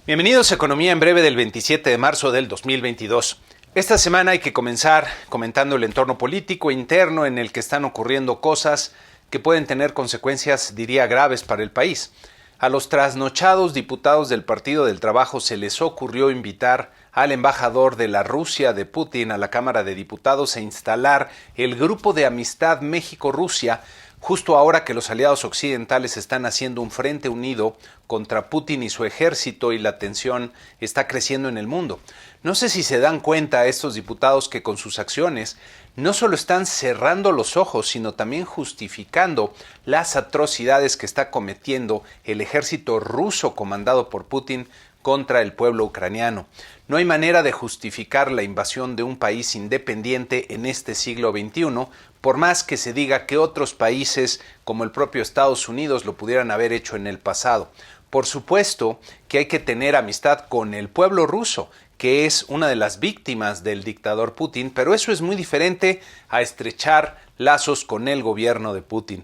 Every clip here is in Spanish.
Bienvenidos a Economía en Breve del 27 de marzo del 2022. Esta semana hay que comenzar comentando el entorno político interno en el que están ocurriendo cosas que pueden tener consecuencias, diría, graves para el país. A los trasnochados diputados del Partido del Trabajo se les ocurrió invitar al embajador de la Rusia de Putin a la Cámara de Diputados e instalar el Grupo de Amistad México-Rusia, justo ahora que los aliados occidentales están haciendo un frente unido contra Putin y su ejército y la tensión está creciendo en el mundo. No sé si se dan cuenta estos diputados que con sus acciones no solo están cerrando los ojos, sino también justificando las atrocidades que está cometiendo el ejército ruso comandado por Putin contra el pueblo ucraniano. No hay manera de justificar la invasión de un país independiente en este siglo XXI, por más que se diga que otros países, como el propio Estados Unidos, lo pudieran haber hecho en el pasado. Por supuesto que hay que tener amistad con el pueblo ruso, que es una de las víctimas del dictador Putin, pero eso es muy diferente a estrechar lazos con el gobierno de Putin.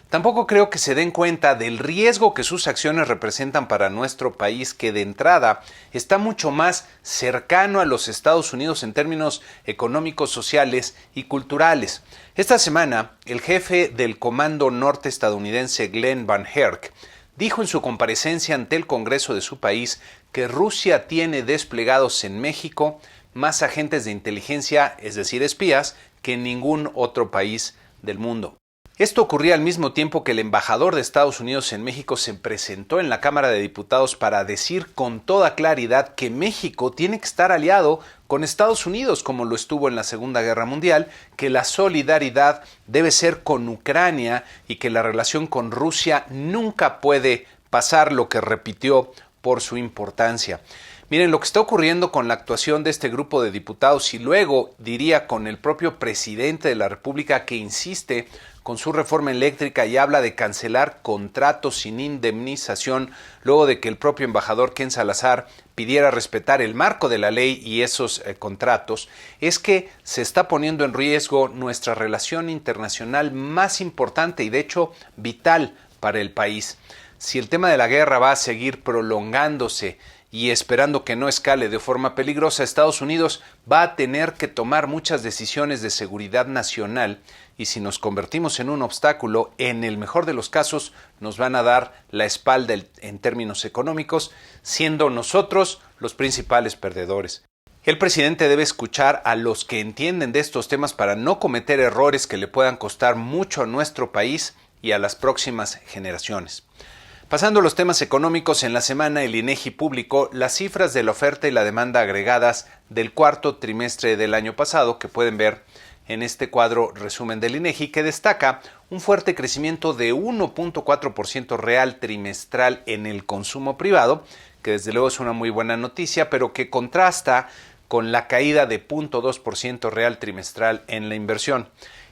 Tampoco creo que se den cuenta del riesgo que sus acciones representan para nuestro país, que de entrada está mucho más cercano a los Estados Unidos en términos económicos, sociales y culturales. Esta semana, el jefe del Comando Norte estadounidense, Glenn Van Herk, dijo en su comparecencia ante el Congreso de su país que Rusia tiene desplegados en México más agentes de inteligencia, es decir, espías, que en ningún otro país del mundo. Esto ocurría al mismo tiempo que el embajador de Estados Unidos en México se presentó en la Cámara de Diputados para decir con toda claridad que México tiene que estar aliado con Estados Unidos, como lo estuvo en la Segunda Guerra Mundial, que la solidaridad debe ser con Ucrania y que la relación con Rusia nunca puede pasar lo que repitió por su importancia. Miren, lo que está ocurriendo con la actuación de este grupo de diputados y luego, diría, con el propio presidente de la República que insiste con su reforma eléctrica y habla de cancelar contratos sin indemnización, luego de que el propio embajador Ken Salazar pidiera respetar el marco de la ley y esos contratos, es que se está poniendo en riesgo nuestra relación internacional más importante y de hecho vital para el país. Si el tema de la guerra va a seguir prolongándose y esperando que no escale de forma peligrosa, Estados Unidos va a tener que tomar muchas decisiones de seguridad nacional y si nos convertimos en un obstáculo, en el mejor de los casos, nos van a dar la espalda en términos económicos, siendo nosotros los principales perdedores. El presidente debe escuchar a los que entienden de estos temas para no cometer errores que le puedan costar mucho a nuestro país y a las próximas generaciones. Pasando a los temas económicos, en la semana el INEGI publicó las cifras de la oferta y la demanda agregadas del cuarto trimestre del año pasado, que pueden ver en este cuadro resumen del INEGI, que destaca un fuerte crecimiento de 1.4% real trimestral en el consumo privado, que desde luego es una muy buena noticia, pero que contrasta con la caída de 0.2% real trimestral en la inversión.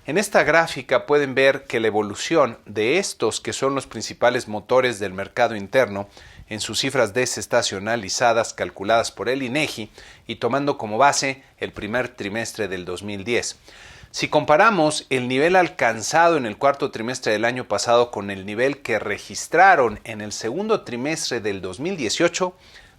En esta gráfica pueden ver que la evolución de estos, que son los principales motores del mercado interno, en sus cifras desestacionalizadas calculadas por el INEGI y tomando como base el primer trimestre del 2010. Si comparamos el nivel alcanzado en el cuarto trimestre del año pasado con el nivel que registraron en el segundo trimestre del 2018,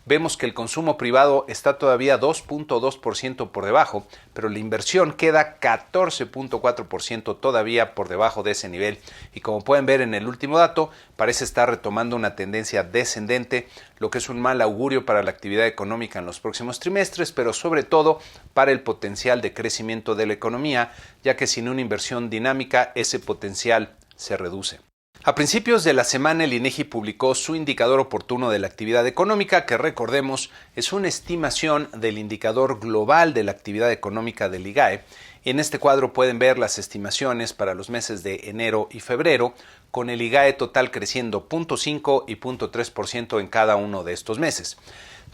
vemos que el consumo privado está todavía 2.2% por debajo, pero la inversión queda 14.4% todavía por debajo de ese nivel. Y como pueden ver en el último dato, parece estar retomando una tendencia descendente, lo que es un mal augurio para la actividad económica en los próximos trimestres, pero sobre todo para el potencial de crecimiento de la economía, ya que sin una inversión dinámica ese potencial se reduce. A principios de la semana, el INEGI publicó su indicador oportuno de la actividad económica, que recordemos es una estimación del indicador global de la actividad económica del IGAE. En este cuadro pueden ver las estimaciones para los meses de enero y febrero, con el IGAE total creciendo 0.5 y 0.3% en cada uno de estos meses.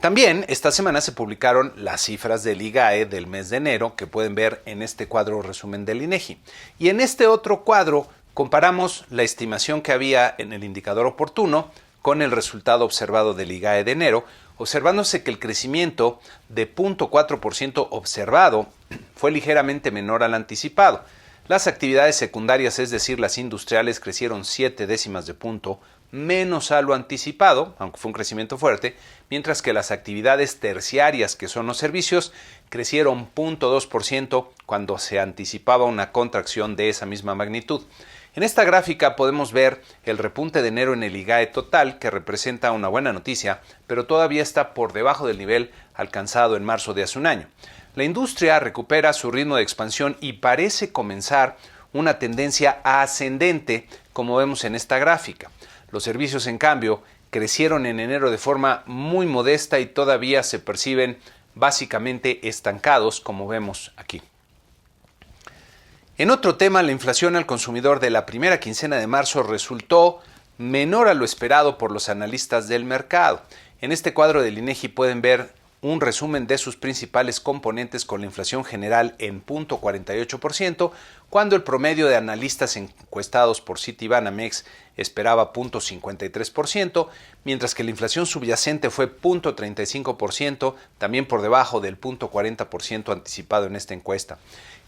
También esta semana se publicaron las cifras del IGAE del mes de enero, que pueden ver en este cuadro resumen del INEGI. Y en este otro cuadro comparamos la estimación que había en el indicador oportuno con el resultado observado del IGAE de enero, observándose que el crecimiento de 0.4% observado fue ligeramente menor al anticipado. Las actividades secundarias, es decir, las industriales, crecieron 0.7 de punto, menos a lo anticipado, aunque fue un crecimiento fuerte, mientras que las actividades terciarias, que son los servicios, crecieron 0.2% cuando se anticipaba una contracción de esa misma magnitud. En esta gráfica podemos ver el repunte de enero en el IGAE total, que representa una buena noticia, pero todavía está por debajo del nivel alcanzado en marzo de hace un año. La industria recupera su ritmo de expansión y parece comenzar una tendencia ascendente, como vemos en esta gráfica. Los servicios, en cambio, crecieron en enero de forma muy modesta y todavía se perciben básicamente estancados, como vemos aquí. En otro tema, la inflación al consumidor de la primera quincena de marzo resultó menor a lo esperado por los analistas del mercado. En este cuadro del INEGI pueden ver un resumen de sus principales componentes con la inflación general en 0.48%, cuando el promedio de analistas encuestados por Citibanamex esperaba 0.53%, mientras que la inflación subyacente fue 0.35%, también por debajo del 0.40% anticipado en esta encuesta.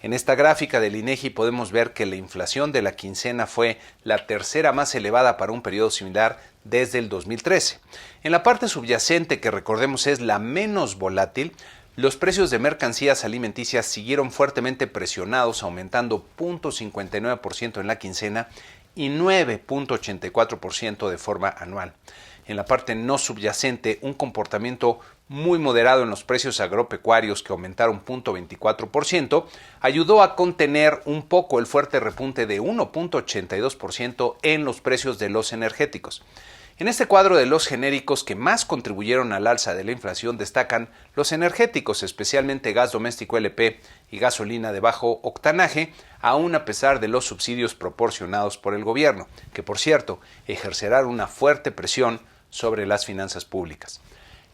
En esta gráfica del INEGI podemos ver que la inflación de la quincena fue la tercera más elevada para un periodo similar desde el 2013. En la parte subyacente, que recordemos es la menos volátil, los precios de mercancías alimenticias siguieron fuertemente presionados, aumentando 0.59% en la quincena y 9.84% de forma anual. En la parte no subyacente, un comportamiento muy moderado en los precios agropecuarios, que aumentaron 0.24%, ayudó a contener un poco el fuerte repunte de 1.82% en los precios de los energéticos. En este cuadro de los genéricos que más contribuyeron al alza de la inflación destacan los energéticos, especialmente gas doméstico LP y gasolina de bajo octanaje, aún a pesar de los subsidios proporcionados por el gobierno, que por cierto ejercerán una fuerte presión sobre las finanzas públicas.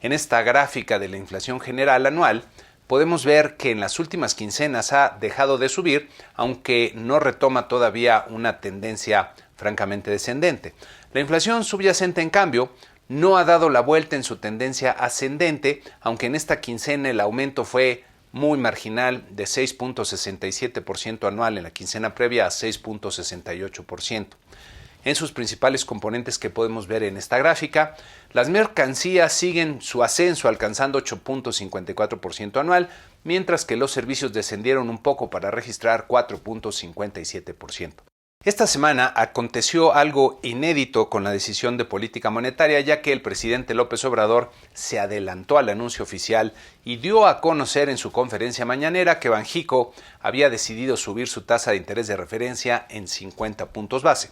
En esta gráfica de la inflación general anual, podemos ver que en las últimas quincenas ha dejado de subir, aunque no retoma todavía una tendencia francamente descendente. La inflación subyacente, en cambio, no ha dado la vuelta en su tendencia ascendente, aunque en esta quincena el aumento fue muy marginal, de 6.67% anual en la quincena previa a 6.68%. En sus principales componentes que podemos ver en esta gráfica, las mercancías siguen su ascenso alcanzando 8.54% anual, mientras que los servicios descendieron un poco para registrar 4.57%. Esta semana aconteció algo inédito con la decisión de política monetaria, ya que el presidente López Obrador se adelantó al anuncio oficial y dio a conocer en su conferencia mañanera que Banxico había decidido subir su tasa de interés de referencia en 50 puntos base.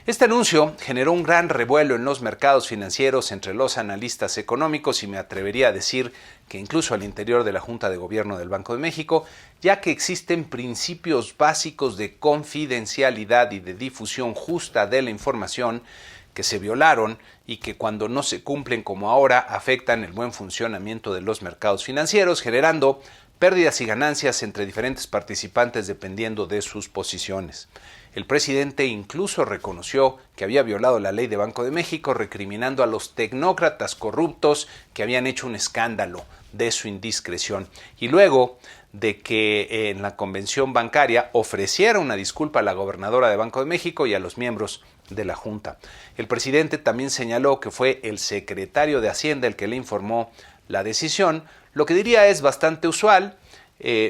Este anuncio generó un gran revuelo en los mercados financieros entre los analistas económicos y me atrevería a decir que incluso al interior de la Junta de Gobierno del Banco de México, ya que existen principios básicos de confidencialidad y de difusión justa de la información que se violaron y que cuando no se cumplen como ahora afectan el buen funcionamiento de los mercados financieros, generando pérdidas y ganancias entre diferentes participantes dependiendo de sus posiciones. El presidente incluso reconoció que había violado la ley de Banco de México, recriminando a los tecnócratas corruptos que habían hecho un escándalo de su indiscreción. Y luego de que en la convención bancaria ofreciera una disculpa a la gobernadora de Banco de México y a los miembros de la Junta. El presidente también señaló que fue el secretario de Hacienda el que le informó la decisión, lo que diría es bastante usual,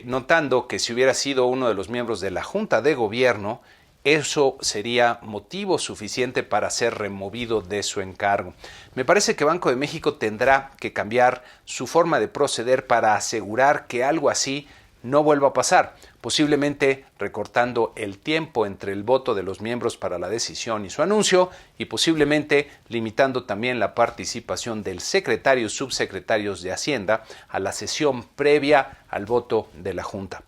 notando que si hubiera sido uno de los miembros de la Junta de Gobierno, eso sería motivo suficiente para ser removido de su encargo. Me parece que Banco de México tendrá que cambiar su forma de proceder para asegurar que algo así no vuelva a pasar, posiblemente recortando el tiempo entre el voto de los miembros para la decisión y su anuncio, y posiblemente limitando también la participación del secretario y subsecretarios de Hacienda a la sesión previa al voto de la Junta.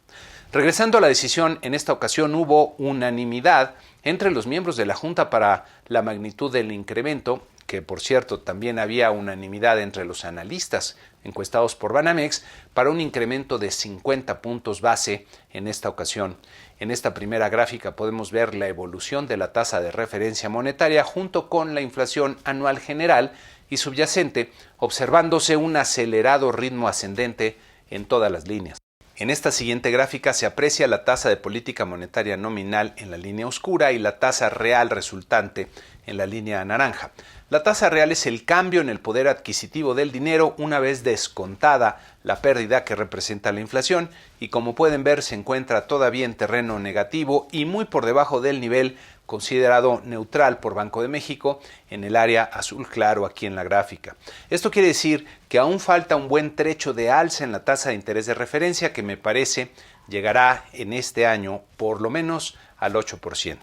Regresando a la decisión, en esta ocasión hubo unanimidad entre los miembros de la Junta para la magnitud del incremento, que por cierto también había unanimidad entre los analistas encuestados por Banamex para un incremento de 50 puntos base en esta ocasión. En esta primera gráfica podemos ver la evolución de la tasa de referencia monetaria junto con la inflación anual general y subyacente, observándose un acelerado ritmo ascendente en todas las líneas. En esta siguiente gráfica se aprecia la tasa de política monetaria nominal en la línea oscura y la tasa real resultante, en la línea naranja. La tasa real es el cambio en el poder adquisitivo del dinero una vez descontada la pérdida que representa la inflación y como pueden ver se encuentra todavía en terreno negativo y muy por debajo del nivel considerado neutral por Banco de México en el área azul claro aquí en la gráfica. Esto quiere decir que aún falta un buen trecho de alza en la tasa de interés de referencia que me parece llegará en este año por lo menos al 8%.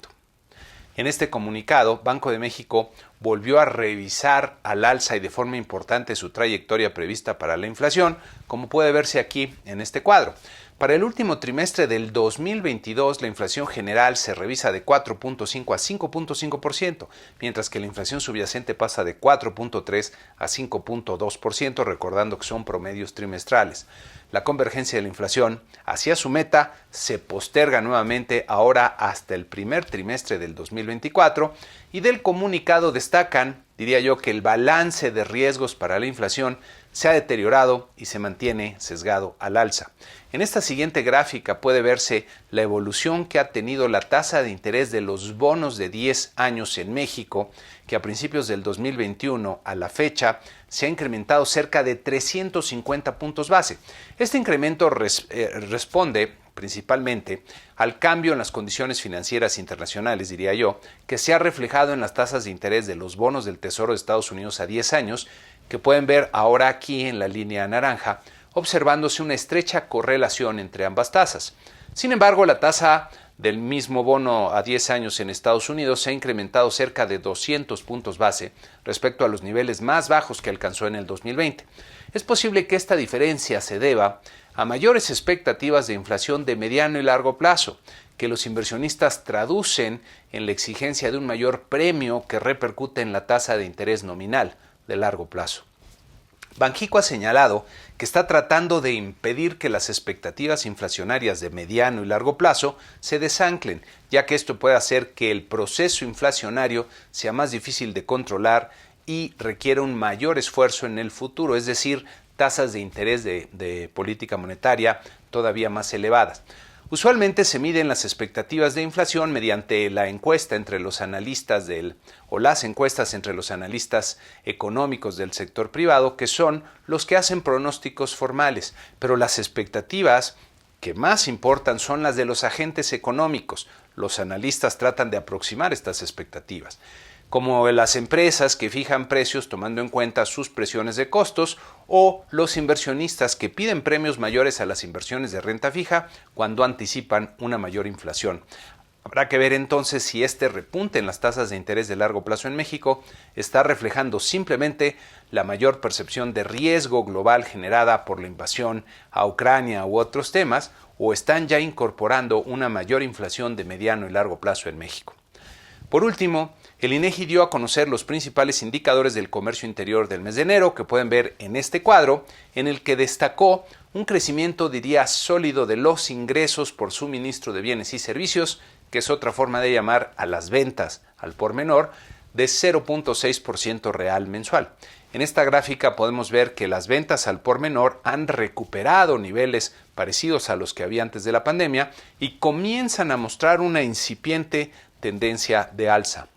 En este comunicado, Banco de México volvió a revisar al alza y de forma importante su trayectoria prevista para la inflación, como puede verse aquí en este cuadro. Para el último trimestre del 2022, la inflación general se revisa de 4.5 a 5.5%, mientras que la inflación subyacente pasa de 4.3 a 5.2%, recordando que son promedios trimestrales. La convergencia de la inflación hacia su meta se posterga nuevamente ahora hasta el primer trimestre del 2024 y del comunicado destacan, diría yo, que el balance de riesgos para la inflación se ha deteriorado y se mantiene sesgado al alza. En esta siguiente gráfica puede verse la evolución que ha tenido la tasa de interés de los bonos de 10 años en México, que a principios del 2021 a la fecha se ha incrementado cerca de 350 puntos base. Este incremento responde principalmente al cambio en las condiciones financieras internacionales, diría yo, que se ha reflejado en las tasas de interés de los bonos del Tesoro de Estados Unidos a 10 años, que pueden ver ahora aquí en la línea naranja, observándose una estrecha correlación entre ambas tasas. Sin embargo, la tasa del mismo bono a 10 años en Estados Unidos se ha incrementado cerca de 200 puntos base respecto a los niveles más bajos que alcanzó en el 2020. Es posible que esta diferencia se deba a mayores expectativas de inflación de mediano y largo plazo, que los inversionistas traducen en la exigencia de un mayor premio que repercute en la tasa de interés nominal de largo plazo. Banxico ha señalado que está tratando de impedir que las expectativas inflacionarias de mediano y largo plazo se desanclen, ya que esto puede hacer que el proceso inflacionario sea más difícil de controlar y requiera un mayor esfuerzo en el futuro, es decir, tasas de interés de política monetaria todavía más elevadas. Usualmente se miden las expectativas de inflación mediante la encuesta entre los analistas las encuestas entre los analistas económicos del sector privado, que son los que hacen pronósticos formales, pero las expectativas que más importan son las de los agentes económicos. Los analistas tratan de aproximar estas expectativas, como las empresas que fijan precios tomando en cuenta sus presiones de costos o los inversionistas que piden premios mayores a las inversiones de renta fija cuando anticipan una mayor inflación. Habrá que ver entonces si este repunte en las tasas de interés de largo plazo en México está reflejando simplemente la mayor percepción de riesgo global generada por la invasión a Ucrania u otros temas, o están ya incorporando una mayor inflación de mediano y largo plazo en México. Por último, el INEGI dio a conocer los principales indicadores del comercio interior del mes de enero, que pueden ver en este cuadro, en el que destacó un crecimiento, diría, sólido de los ingresos por suministro de bienes y servicios, que es otra forma de llamar a las ventas al por menor, de 0.6% real mensual. En esta gráfica podemos ver que las ventas al por menor han recuperado niveles parecidos a los que había antes de la pandemia y comienzan a mostrar una incipiente tendencia de alza.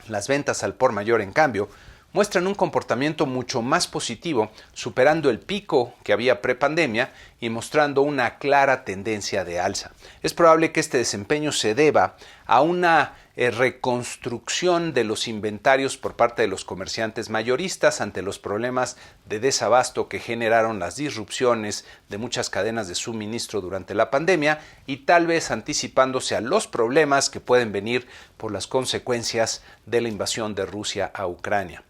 Las ventas al por mayor, en cambio, muestran un comportamiento mucho más positivo, superando el pico que había prepandemia y mostrando una clara tendencia de alza. Es probable que este desempeño se deba a una reconstrucción de los inventarios por parte de los comerciantes mayoristas ante los problemas de desabasto que generaron las disrupciones de muchas cadenas de suministro durante la pandemia y tal vez anticipándose a los problemas que pueden venir por las consecuencias de la invasión de Rusia a Ucrania.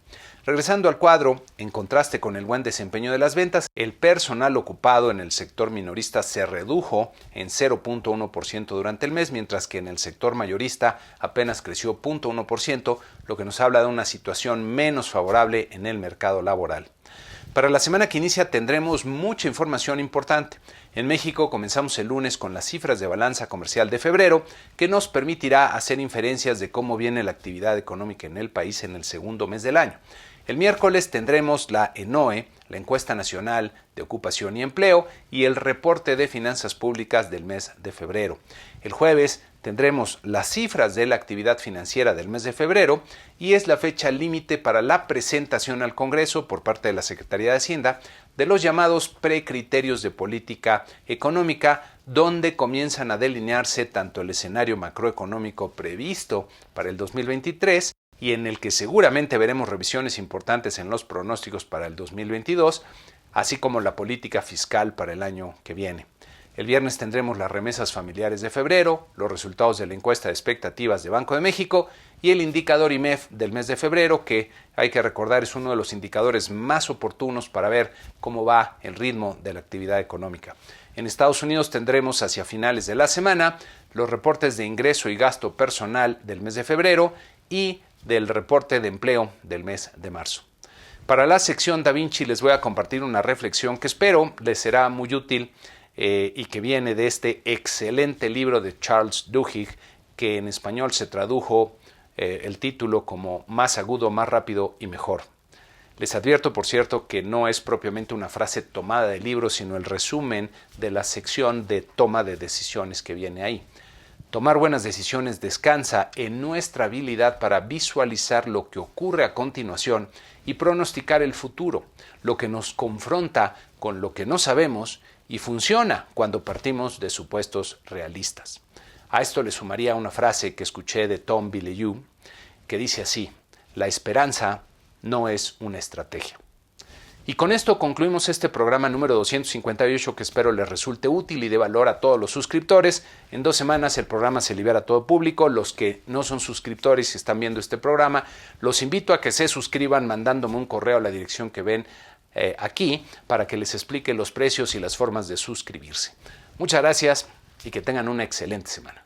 Regresando al cuadro, en contraste con el buen desempeño de las ventas, el personal ocupado en el sector minorista se redujo en 0.1% durante el mes, mientras que en el sector mayorista apenas creció 0.1%, lo que nos habla de una situación menos favorable en el mercado laboral. Para la semana que inicia tendremos mucha información importante. En México comenzamos el lunes con las cifras de balanza comercial de febrero, que nos permitirá hacer inferencias de cómo viene la actividad económica en el país en el segundo mes del año. El miércoles tendremos la ENOE, la Encuesta Nacional de Ocupación y Empleo, y el reporte de finanzas públicas del mes de febrero. El jueves Tendremos las cifras de la actividad financiera del mes de febrero y es la fecha límite para la presentación al Congreso por parte de la Secretaría de Hacienda de los llamados precriterios de política económica, donde comienzan a delinearse tanto el escenario macroeconómico previsto para el 2023 y en el que seguramente veremos revisiones importantes en los pronósticos para el 2022, así como la política fiscal para el año que viene. El viernes tendremos las remesas familiares de febrero, los resultados de la encuesta de expectativas de Banco de México y el indicador IMEF del mes de febrero, que hay que recordar es uno de los indicadores más oportunos para ver cómo va el ritmo de la actividad económica. En Estados Unidos tendremos hacia finales de la semana los reportes de ingreso y gasto personal del mes de febrero y del reporte de empleo del mes de marzo. Para la sección Da Vinci les voy a compartir una reflexión que espero les será muy útil y que viene de este excelente libro de Charles Duhigg, que en español se tradujo el título como Más agudo, más rápido y mejor. Les advierto, por cierto, que no es propiamente una frase tomada del libro, sino el resumen de la sección de toma de decisiones que viene ahí. Tomar buenas decisiones descansa en nuestra habilidad para visualizar lo que ocurre a continuación y pronosticar el futuro, lo que nos confronta con lo que no sabemos y funciona cuando partimos de supuestos realistas. A esto le sumaría una frase que escuché de Tom Bilyeu, que dice así: la esperanza no es una estrategia. Y con esto concluimos este programa número 258 que espero les resulte útil y de valor a todos los suscriptores. En 2 semanas el programa se libera a todo público. Los que no son suscriptores y están viendo este programa, los invito a que se suscriban mandándome un correo a la dirección que ven aquí para que les explique los precios y las formas de suscribirse. Muchas gracias y que tengan una excelente semana.